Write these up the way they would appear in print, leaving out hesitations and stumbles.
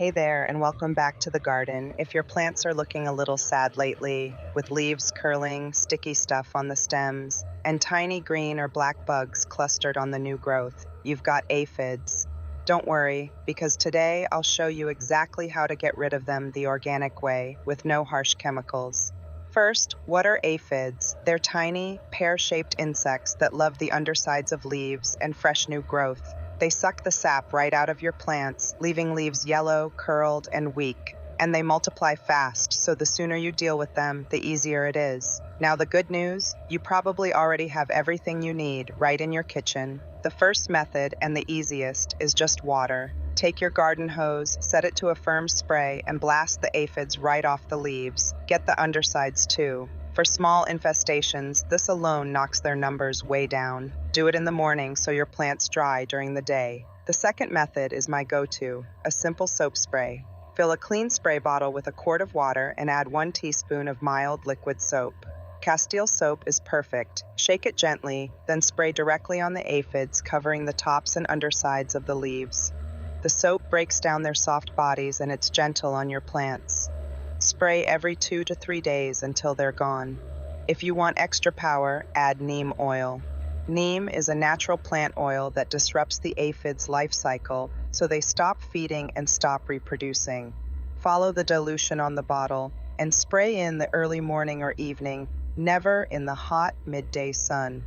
Hey there, and welcome back to the garden. If your plants are looking a little sad lately, with leaves curling, sticky stuff on the stems, and tiny green or black bugs clustered on the new growth, you've got aphids. Don't worry, because today I'll show you exactly how to get rid of them the organic way, with no harsh chemicals. First, what are aphids? They're tiny, pear-shaped insects that love the undersides of leaves and fresh new growth. They suck the sap right out of your plants, leaving leaves yellow, curled, and weak. And they multiply fast, so the sooner you deal with them, the easier it is. Now, the good news, you probably already have everything you need right in your kitchen. The first method, and the easiest, is just water. Take your garden hose, set it to a firm spray, and blast the aphids right off the leaves. Get the undersides too. For small infestations, this alone knocks their numbers way down. Do it in the morning so your plants dry during the day. The second method is my go-to, a simple soap spray. Fill a clean spray bottle with a quart of water and add 1 teaspoon of mild liquid soap. Castile soap is perfect. Shake it gently, then spray directly on the aphids, covering the tops and undersides of the leaves. The soap breaks down their soft bodies and it's gentle on your plants. Spray every 2 to 3 days until they're gone. If you want extra power, add neem oil. Neem is a natural plant oil that disrupts the aphid's life cycle, so they stop feeding and stop reproducing. Follow the dilution on the bottle and spray in the early morning or evening, never in the hot midday sun.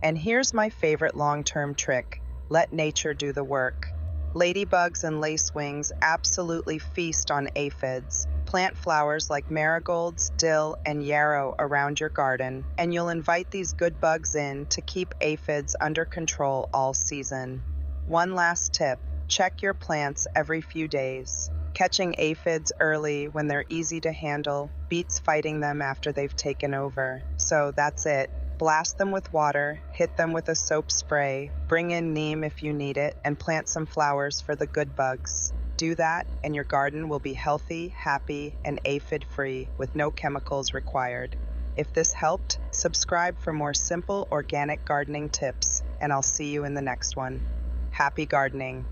And here's my favorite long-term trick: let nature do the work. Ladybugs and lacewings absolutely feast on aphids. Plant flowers like marigolds, dill, and yarrow around your garden, and you'll invite these good bugs in to keep aphids under control all season. One last tip: check your plants every few days. Catching aphids early when they're easy to handle beats fighting them after they've taken over. So that's it. Blast them with water, hit them with a soap spray, bring in neem if you need it, and plant some flowers for the good bugs. Do that, and your garden will be healthy, happy, and aphid-free with no chemicals required. If this helped, subscribe for more simple organic gardening tips, and I'll see you in the next one. Happy gardening!